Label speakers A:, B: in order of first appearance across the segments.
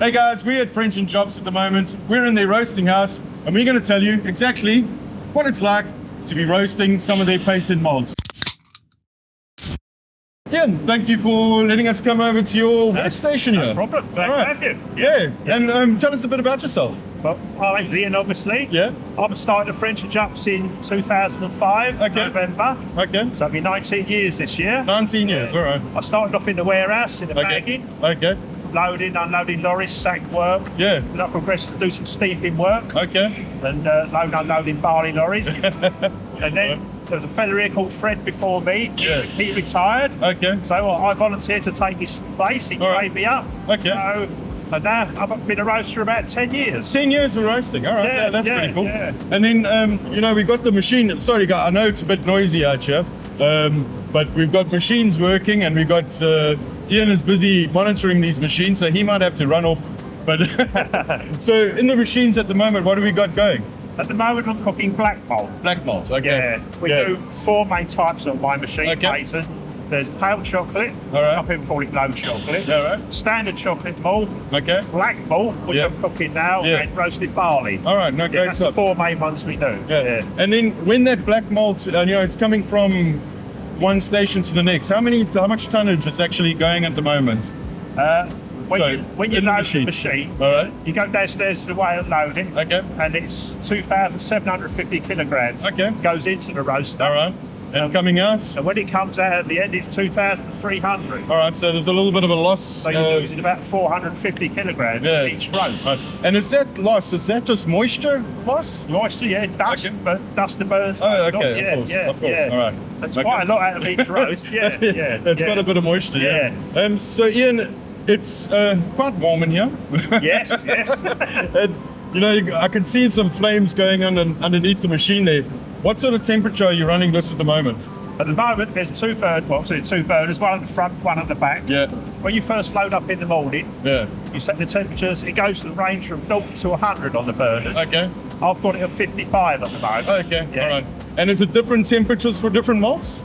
A: Hey guys, we're at French and Jupps at the moment. We're in their roasting house and we're going to tell you exactly what it's like to be roasting some of their patent malts. Ian, thank you for letting us come over to your workstation here.
B: No problem. Glad to have you.
A: Yeah. And tell us a bit about yourself.
B: Well, I'm Ian, obviously.
A: Yeah.
B: I started French and Jupps in 2005, November.
A: Okay.
B: So it'll be 19 years this year.
A: 19 years, all right.
B: I started off in the warehouse, in the bagging.
A: Okay.
B: Loading, unloading lorries, sack work.
A: Yeah.
B: Then I progressed to do some steeping work.
A: Okay.
B: And unloading barley lorries. And then there was a fella here called Fred before me.
A: Yeah.
B: He retired.
A: Okay.
B: So I volunteered to take his place. He trained me up.
A: Okay.
B: So, and now I've been a roaster about 10 years.
A: 10 years of roasting, all right,
B: Yeah,
A: that's pretty cool.
B: yeah.
A: And then, we got the machine. Sorry, guys, I know it's a bit noisy out here, but we've got machines working and we've got, Ian is busy monitoring these machines, so he might have to run off. But so in the machines at the moment, what do we got going?
B: At the moment, I'm cooking black malt.
A: Black malt, okay.
B: Yeah, we do 4 main types on my machine,
A: Okay.
B: There's pale chocolate,
A: All right.
B: some people call it low chocolate.
A: All right.
B: Standard chocolate malt,
A: Okay.
B: black malt, which
A: Yeah.
B: I'm cooking now,
A: Yeah.
B: and roasted barley.
A: All right, no, great
B: That's
A: stuff.
B: the 4 main ones we do.
A: Yeah. And then when that black malt, it's coming from one station to the next, how much tonnage is actually going at the moment?
B: When you
A: in the
B: load the machine,
A: all right.
B: you go downstairs to the way of loading,
A: Okay.
B: and it's 2,750 kilograms.
A: Okay.
B: Goes into the roaster.
A: All right. And coming out?
B: And when it comes out at the end, it's 2,300.
A: All right, so there's a little bit of a loss.
B: So you're losing about 450 kilograms each roast.
A: Right. And is that loss, is that just moisture loss?
B: Moisture, yeah, dust,
A: Okay.
B: but dust and burns.
A: Oh, okay,
B: Yeah,
A: of course. All right.
B: That's
A: Okay.
B: quite a lot out of each roast. Yeah,
A: That's quite a bit of moisture, yeah. So Ian, it's quite warm in here.
B: Yes.
A: And, I can see some flames going on underneath the machine there. What sort of temperature are you running this at the moment?
B: At the moment, there's 2 burners, one at the front, one at the back.
A: Yeah.
B: When you first load up in the morning,
A: Yeah.
B: you set the temperatures. It goes to the range from 0 to 100 on the burners.
A: Okay.
B: I've got it at 55 at the moment.
A: Okay.
B: Yeah.
A: All right. And is it different temperatures for different malts?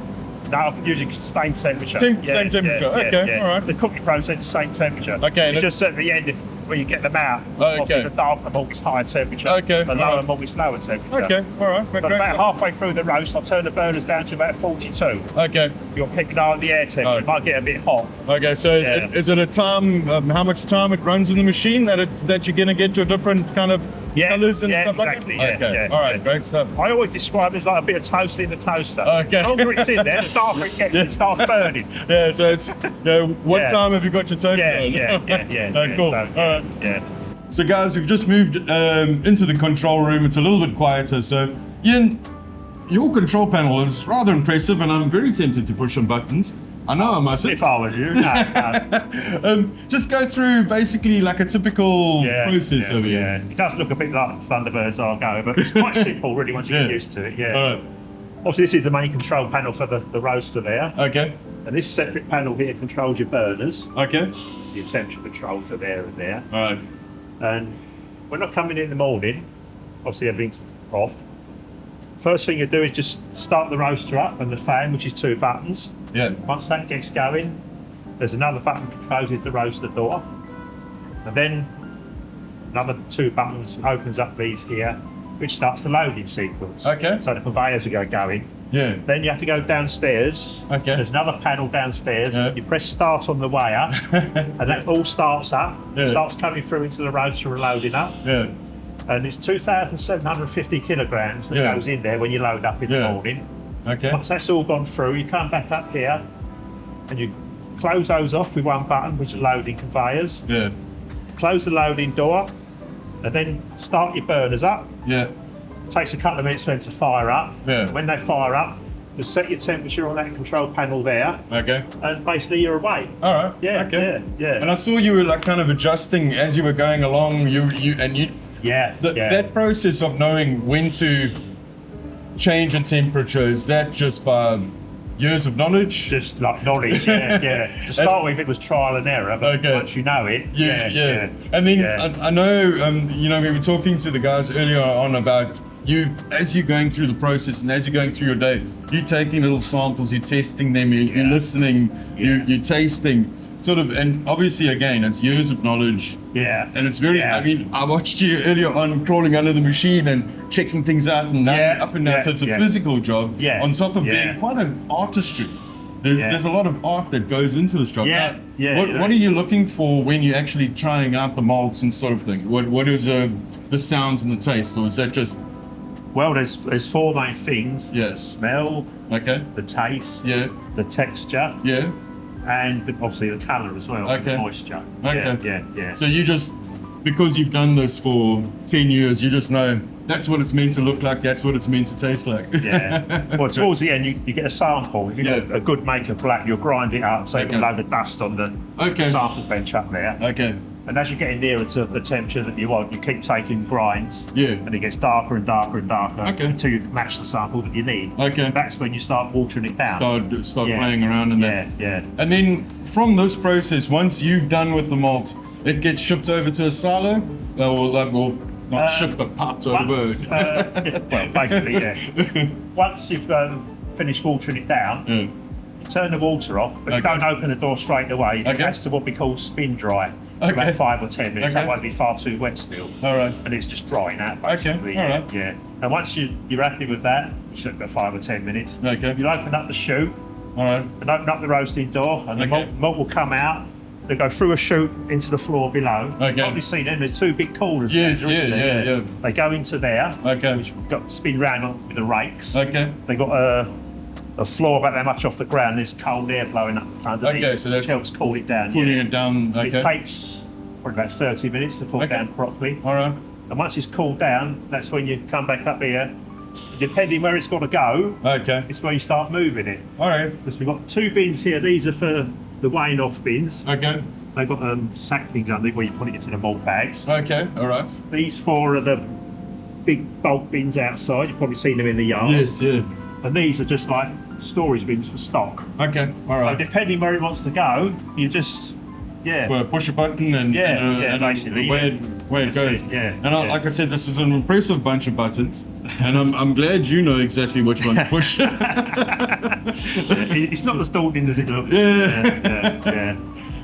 B: No, I'm using the same temperature.
A: Same temperature. Okay, all right.
B: The cooking process is the same temperature.
A: Okay,
B: It's just at the end, when you get them out,
A: Okay.
B: obviously the darker malt is higher temperature.
A: Okay,
B: The
A: all
B: lower
A: right.
B: malt is lower temperature.
A: Okay, all right.
B: But about halfway through the roast, I'll turn the burners down to about 42.
A: Okay.
B: You're picking out the air temperature.
A: Oh.
B: It might get a bit hot.
A: Okay, so
B: Yeah.
A: is it a time, how much time it runs in the machine that you're going to get your different kind of colours and stuff
B: exactly,
A: like that?
B: yeah,
A: Okay, all right,
B: yeah.
A: great stuff.
B: I always describe it as like a bit of toast in the toaster.
A: Okay.
B: The longer it's in there, the darker it gets and it starts burning.
A: Yeah, so it's, what
B: Yeah.
A: time have you got your toaster
B: Yeah,
A: on?
B: yeah.
A: No, cool.
B: So,
A: All right.
B: Yeah.
A: So guys, we've just moved into the control room. It's a little bit quieter. So Ian, your control panel is rather impressive and I'm very tempted to push some buttons. I know I mustn't.
B: If I was you, no.
A: Just go through basically like a typical process over here.
B: Yeah, it does look a bit like Thunderbirds are going, but it's quite simple really once you get used to it,
A: All right.
B: Obviously this is the main control panel for the roaster there.
A: Okay.
B: And this separate panel here controls your burners.
A: Okay.
B: Your temperature controls are there and there.
A: All right.
B: And when I'm coming in the morning, obviously everything's off. First thing you do is just start the roaster up and the fan, which is 2 buttons.
A: Yeah.
B: Once that gets going, there's another button that closes the roaster door. And then another 2 buttons opens up these here, which starts the loading sequence.
A: Okay.
B: So the conveyors are going.
A: Yeah.
B: Then you have to go downstairs.
A: Okay.
B: There's another panel downstairs.
A: Yeah.
B: You press start on the way up, and that all starts up.
A: Yeah.
B: Starts coming through into the roaster and loading up.
A: Yeah.
B: And it's 2,750 kilograms that goes in there when you load up in the morning.
A: Okay.
B: Once that's all gone through, you come back up here, and you close those off with 1 button, which are loading conveyors.
A: Yeah.
B: Close the loading door, and then start your burners up.
A: Yeah.
B: Takes a couple of minutes for them to fire up.
A: Yeah.
B: When they fire up, just set your temperature on that control panel there,
A: Okay.
B: and basically you're away.
A: All right.
B: Yeah,
A: Okay.
B: yeah.
A: And I saw you were like kind of adjusting as you were going along.
B: Yeah.
A: That process of knowing when to change a temperature, is that just by years of knowledge?
B: Just like knowledge, yeah. To start with, it was trial and error, but once you know it,
A: yeah. And then I know, we were talking to the guys earlier on about you, as you're going through the process and as you're going through your day, you're taking little samples, you're testing them, you're listening, you're tasting. sort of, and obviously again, it's years of knowledge.
B: Yeah.
A: And it's very,
B: Yeah.
A: I mean, I watched you earlier on crawling under the machine and checking things out and up and down. So it's a physical job on top of being quite an artistry. There's a lot of art that goes into this job.
B: Yeah.
A: Now, what are you looking for when you're actually trying out the malts and sort of thing? What is the sounds and the taste, or is that just?
B: Well, there's four main things.
A: Yeah.
B: The smell, the taste, the texture, and obviously the colour as well, the moisture. Yeah.
A: So you just, because you've done this for 10 years, you just know that's what it's meant to look like, that's what it's meant to taste like.
B: Well, towards the end, you get a sample. If you get a good maker black, you'll grind it up so you can load the dust on the sample bench up there. And as you're getting nearer to the temperature that you want, you keep taking grinds. And it gets darker and darker and darker until you match the sample that you need. That's when you start watering it down.
A: Start playing around in that. And then from this process, once you've done with the malt, it gets shipped over to a silo, or not shipped, but piped over word.
B: Well, basically, Once you've finished watering it down, turn the water off, but don't open the door straight away. It has to what we call spin dry. About 5 or 10 minutes. Otherwise, it'll be far too wet still. And it's just drying out basically. And once you're happy with that, which took about 5 or 10 minutes, you'll open up the chute and open up the roasting door, and the malt will come out. They go through a chute into the floor below. You've probably seen them. There's two big coolers. There. They go into there, which got spin round with the rakes. They got a floor about that much off the ground. There's cold air blowing up underneath,
A: so that's
B: which helps cool it down.
A: Cooling it down.
B: It takes probably about 30 minutes to cool it down properly. And once it's cooled down, that's when you come back up here. Depending where it's got to go, it's where you start moving it. Because we've got 2 bins here. These are for the weighing off bins. They've got sack things underneath where you put it into the malt bags. These 4 are the big bulk bins outside. You've probably seen them in the yard. And these are just like storage bins for stock. So depending where it wants to go, you just well, push a button and basically
A: where it goes. And like I said, this is an impressive bunch of buttons, and I'm glad you know exactly which one to push.
B: It's not as daunting as it looks.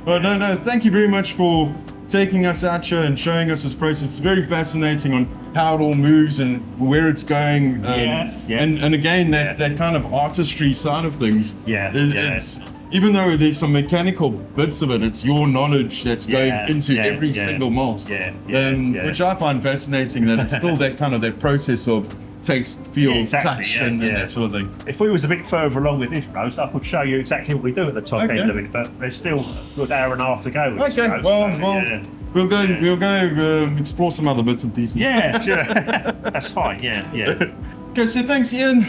A: Well, no, thank you very much for taking us out here and showing us this process. It's very fascinating on how it all moves and where it's going. And again, that kind of artistry side of things. It's, even though there's some mechanical bits of it, it's your knowledge that's going into every single malt. Which I find fascinating, that it's still that kind of that process of taste, feel, touch, and that sort of thing.
B: If we was a bit further along with this roast, I could show you exactly what we do at the top end of it, but there's still a good hour and a half to go with this roast.
A: Well, we'll go explore some other bits and pieces.
B: Sure. That's fine,
A: Okay, so thanks, Ian,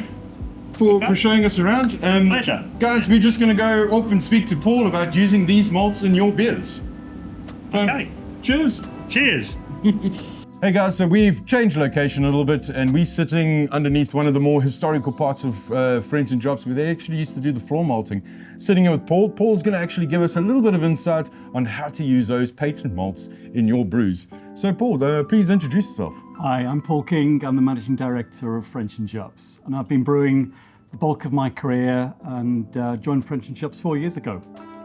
A: for showing us around.
B: Pleasure.
A: Guys, we're just going to go off and speak to Paul about using these malts in your beers. Cheers. Hey guys, so we've changed location a little bit, and we're sitting underneath one of the more historical parts of French and Jupps, where they actually used to do the floor malting. Sitting here with Paul. Paul's going to actually give us a little bit of insight on how to use those patent malts in your brews. So Paul, please introduce yourself.
C: Hi, I'm Paul King. I'm the Managing Director of French and Jupps, and I've been brewing the bulk of my career and joined French and Jupps 4 years ago.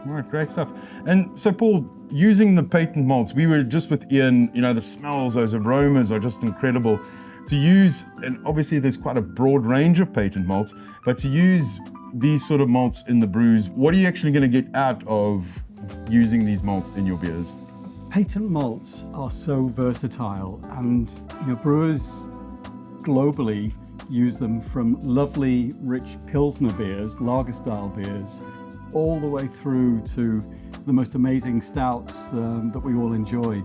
A: All right, great stuff. And so Paul, using the patent malts, we were just with Ian, the smells, those aromas are just incredible. To use, and obviously there's quite a broad range of patent malts, but to use these sort of malts in the brews, what are you actually going to get out of using these malts in your beers?
C: Patent malts are so versatile, and brewers globally use them from lovely, rich Pilsner beers, lager style beers, all the way through to the most amazing stouts that we all enjoy.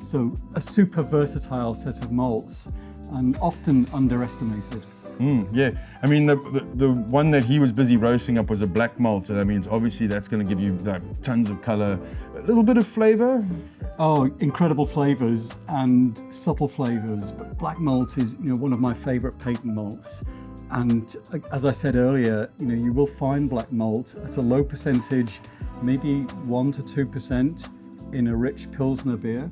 C: So a super versatile set of malts, and often underestimated.
A: I mean, the one that he was busy roasting up was a black malt, and I mean, obviously that's going to give you tons of color, a little bit of flavor.
C: Oh, incredible flavors and subtle flavors. But black malt is, one of my favorite patent malts. And as I said earlier, you will find black malt at a low percentage, maybe 1 to 2% in a rich Pilsner beer.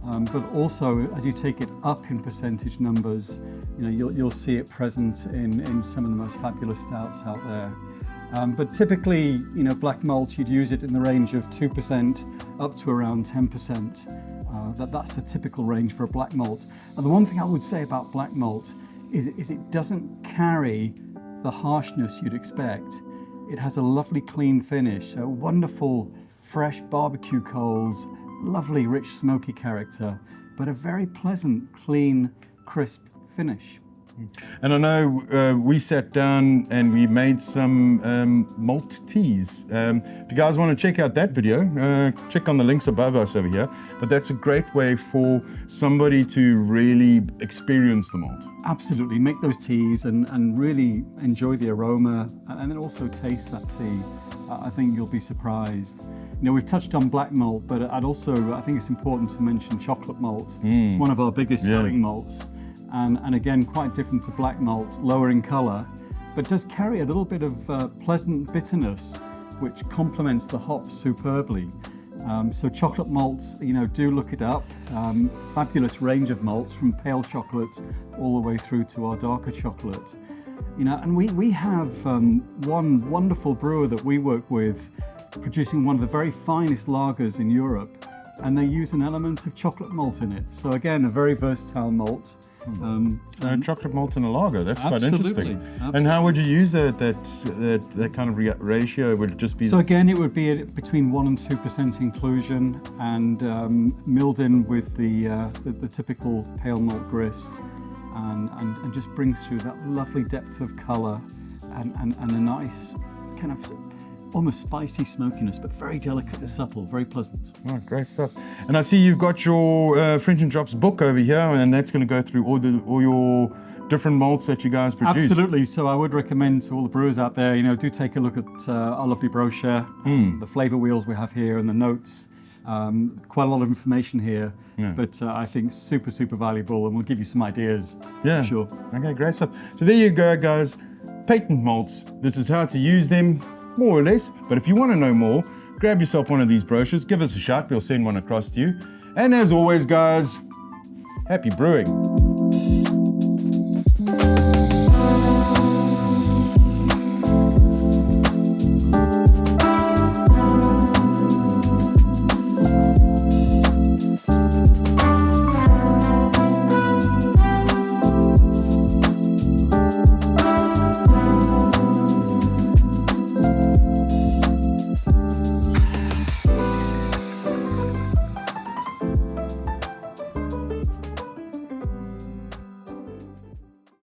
C: But also, as you take it up in percentage numbers, you'll see it present in some of the most fabulous stouts out there. But typically, black malt, you'd use it in the range of 2% up to around 10%. That's the typical range for a black malt. And the one thing I would say about black malt is it doesn't carry the harshness you'd expect. It has a lovely clean finish, a wonderful fresh barbecue coals, lovely rich smoky character, but a very pleasant, clean, crisp finish.
A: And I know we sat down and we made some malt teas. If you guys want to check out that video, check on the links above us over here. But that's a great way for somebody to really experience the malt.
C: Absolutely, make those teas and really enjoy the aroma and then also taste that tea. I think you'll be surprised. We've touched on black malt, but I think it's important to mention chocolate malt. It's one of our biggest selling malts. And again, quite different to black malt, lower in colour, but does carry a little bit of pleasant bitterness, which complements the hops superbly. So chocolate malts, do look it up. Fabulous range of malts from pale chocolate all the way through to our darker chocolate. And we have one wonderful brewer that we work with, producing one of the very finest lagers in Europe, and they use an element of chocolate malt in it. So again, a very versatile malt.
A: Chocolate malt in a lager, that's quite
C: Absolutely,
A: interesting. And how would you use that kind of ratio? Would it just be...
C: So again, it would be between 1% and 2% inclusion and milled in with the typical pale malt grist and just brings through that lovely depth of colour and a nice kind of almost spicy smokiness, but very delicate and subtle, very pleasant.
A: Oh, great stuff. And I see you've got your French and Jupps book over here, and that's going to go through all your different malts that you guys produce.
C: Absolutely. So I would recommend to all the brewers out there, do take a look at our lovely brochure, the flavour wheels we have here and the notes. Quite a lot of information here, but I think super valuable, and we'll give you some ideas.
A: Yeah.
C: For sure.
A: Okay, great stuff. So there you go, guys. Patent malts. This is how to use them, more or less. But if you want to know more, grab yourself one of these brochures, give us a shout, we'll send one across to you. And as always, guys, happy brewing.